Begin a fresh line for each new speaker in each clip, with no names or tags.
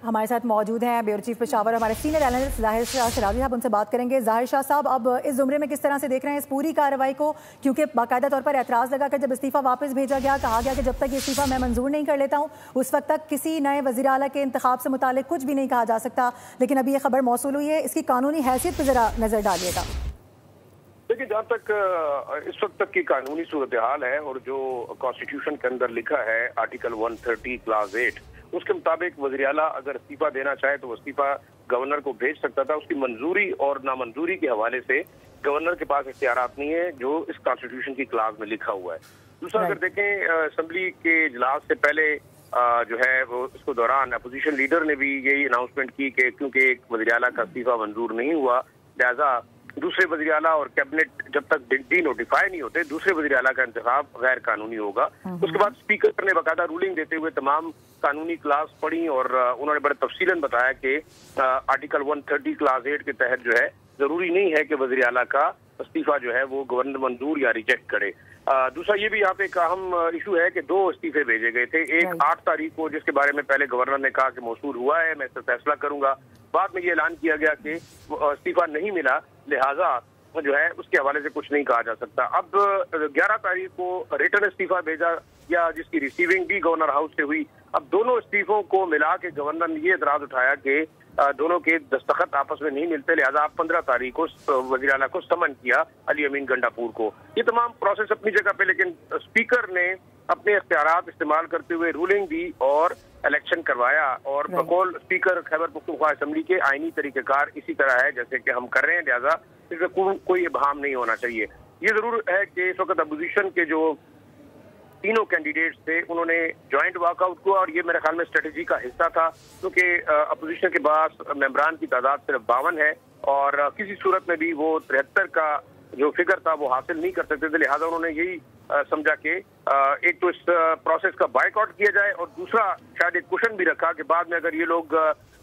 ہمارے ساتھ موجود ہیں بیورو چیف پشاور ہمارے سینئر اینالسٹ ظاہر شاہ شرازی صاحب، ان سے بات کریں گے۔ ظاہر شاہ صاحب، اب اس زمرے میں کس طرح سے دیکھ رہے ہیں اس پوری کارروائی کو؟ کیونکہ باقاعدہ طور پر اعتراض لگا کر جب استعفیٰ واپس بھیجا گیا، کہا گیا کہ جب تک یہ استعفیٰ میں منظور نہیں کر لیتا ہوں اس وقت تک کسی نئے وزیر اعلیٰ کے انتخاب سے متعلق کچھ بھی نہیں کہا جا سکتا، لیکن ابھی یہ خبر موصول ہوئی ہے، اس کی قانونی حیثیت پہ ذرا نظر ڈالیے گا۔
دیکھیے، جہاں تک اس وقت تک کی قانونی صورتحال ہے اور جو کانسٹیٹیوشن کے اندر لکھا ہے آرٹیکل 130 کلاس 8، اس کے مطابق وزیر اعلیٰ اگر استعفیٰ دینا چاہے تو وہ استعفیٰ گورنر کو بھیج سکتا تھا۔ اس کی منظوری اور نامنظوری کے حوالے سے گورنر کے پاس اختیارات نہیں ہے جو اس کانسٹیٹیوشن کی کلاس میں لکھا ہوا ہے۔ دوسرا اگر دیکھیں، اسمبلی کے اجلاس سے پہلے جو ہے وہ اس کو دوران اپوزیشن لیڈر نے بھی یہی اناؤنسمنٹ کی کہ کیونکہ ایک وزیر اعلیٰ کا استعفیٰ منظور نہیں ہوا، لہٰذا دوسرے وزیر اعلیٰ اور کیبنٹ جب تک ڈی نوٹیفائی نہیں ہوتے دوسرے وزیر اعلیٰ کا انتخاب غیر قانونی ہوگا۔ اس کے بعد اسپیکر نے باقاعدہ رولنگ دیتے ہوئے تمام قانونی کلاس پڑھی اور انہوں نے بڑے تفصیلاً بتایا کہ آرٹیکل 130 کلاس 8 کے تحت جو ہے ضروری نہیں ہے کہ وزیر اعلیٰ کا استعفیٰ جو ہے وہ گورنر منظور یا ریجیکٹ کرے۔ دوسرا یہ بھی یہاں پہ ایک اہم ایشو ہے کہ 2 استعفے بھیجے گئے تھے، ایک 8 تاریخ کو جس کے بارے میں پہلے گورنر نے کہا کہ موصول ہوا ہے، میں اس پر فیصلہ کروں گا، بعد میں یہ اعلان کیا گیا کہ استعفیٰ نہیں ملا، لہٰذا جو ہے اس کے حوالے سے کچھ نہیں کہا جا سکتا۔ اب 11 تاریخ کو ریٹرن استعفیٰ بھیجا یا جس کی ریسیونگ بھی گورنر ہاؤس سے ہوئی۔ اب دونوں استعفوں کو ملا کے گورنر نے یہ اعتراض اٹھایا کہ دونوں کے دستخط آپس میں نہیں ملتے، لہٰذا آپ 15 تاریخ کو وزیر اعلیٰ کو سمن کیا، علی امین گنڈاپور کو۔ یہ تمام پروسیس اپنی جگہ پہ، لیکن اسپیکر نے اپنے اختیارات استعمال کرتے ہوئے رولنگ دی اور الیکشن کروایا، اور بقول اسپیکر خیبر پختونخوا اسمبلی کے آئینی طریقہ کار اسی طرح ہے جیسے کہ ہم کر رہے ہیں، لہٰذا اس میں کوئی ابہام نہیں ہونا چاہیے۔ یہ ضرور ہے کہ اس وقت اپوزیشن کے جو تینوں کینڈیڈیٹس تھے انہوں نے جوائنٹ واک آؤٹ کو، اور یہ میرے خیال میں اسٹریٹجی کا حصہ تھا کیونکہ اپوزیشن کے پاس ممبران کی تعداد صرف 52 ہے اور کسی صورت میں بھی وہ 73 کا جو فگر تھا وہ حاصل نہیں کر سکتے تھے، لہٰذا انہوں نے یہی سمجھا کہ ایک تو اس پروسیس کا بائیک آؤٹ کیا جائے اور دوسرا شاید ایک کوشن بھی رکھا کہ بعد میں اگر یہ لوگ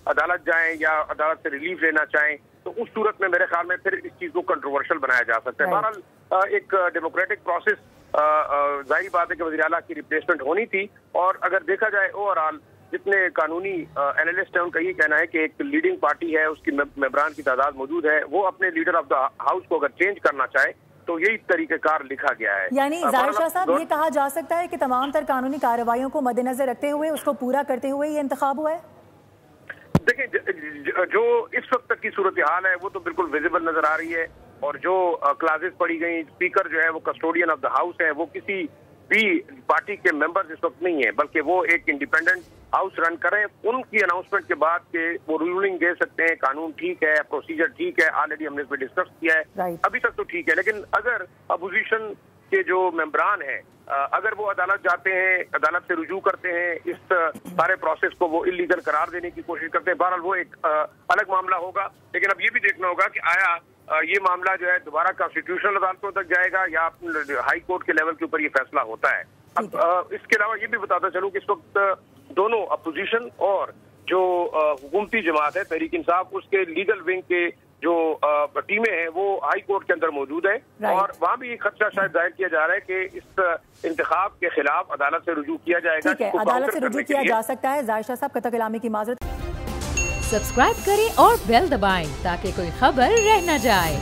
عدالت جائیں یا عدالت سے ریلیف لینا چاہیں تو اس صورت میں میرے خیال میں پھر اس چیز کو کنٹروورشل بنایا جا سکتا ہے۔ بہرحال ایک ڈیموکریٹک پروسیس، ظاہری بات ہے کہ وزیر اعلیٰ کی ریپلیسمنٹ ہونی تھی، اور اگر دیکھا جائے اوور آل جتنے قانونی اینالسٹ ہیں ان کا یہ کہنا ہے کہ ایک لیڈنگ پارٹی ہے، اس کی ممبران کی تعداد موجود ہے، وہ اپنے لیڈر آف دا ہاؤس کو اگر چینج کرنا چاہے تو یہی طریقہ کار لکھا گیا ہے۔
یعنی ظاہر شاہ صاحب یہ کہا جا سکتا ہے کہ تمام تر قانونی کارروائیوں کو مد نظر رکھتے ہوئے اس کو پورا کرتے ہوئے یہ انتخاب ہوا ہے؟
دیکھیں، جو اس وقت تک کی صورتحال ہے وہ تو بالکل ویزیبل نظر آ رہی ہے، اور جو کلاسز پڑھی گئی، اسپیکر جو ہے وہ کسٹوڈین آف دا ہاؤس ہے، وہ کسی بھی پارٹی کے ممبرز اس وقت نہیں ہیں بلکہ وہ ایک انڈیپینڈنٹ ہاؤس رن کریں۔ ان کی اناؤنسمنٹ کے بعد کہ وہ رولنگ دے سکتے ہیں، قانون ٹھیک ہے، پروسیجر ٹھیک ہے، آلریڈی ہم نے اس پہ ڈسکس کیا ہے، ابھی تک تو ٹھیک ہے، لیکن اگر اپوزیشن کے جو ممبران ہیں اگر وہ عدالت جاتے ہیں، عدالت سے رجوع کرتے ہیں، اس سارے پروسیس کو وہ انلیگل قرار دینے کی کوشش کرتے ہیں، بہرحال وہ ایک الگ معاملہ ہوگا، لیکن اب یہ بھی دیکھنا ہوگا کہ آیا یہ معاملہ جو ہے دوبارہ کانسٹیٹیوشنل عدالتوں تک جائے گا یا ہائی کورٹ کے لیول کے اوپر یہ فیصلہ ہوتا ہے۔ اب اس کے علاوہ یہ بھی بتاتا چلوں کہ اس وقت دونوں اپوزیشن اور جو حکومتی جماعت ہے تحریک انصاف، اس کے لیگل ونگ کے جو ٹیمیں ہیں وہ ہائی کورٹ کے اندر موجود ہیں، اور وہاں بھی یہ خدشہ شاید ظاہر کیا جا رہا ہے کہ اس انتخاب کے خلاف عدالت سے رجوع کیا جائے گا۔
ٹھیک ہے، عدالت سے رجوع کیا جا سکتا ہے۔ ظاہر شاہ صاحب قطع کلامی کی معذرت۔
سبسکرائب کریں اور بیل دبائیں تاکہ کوئی خبر رہ نہ جائے۔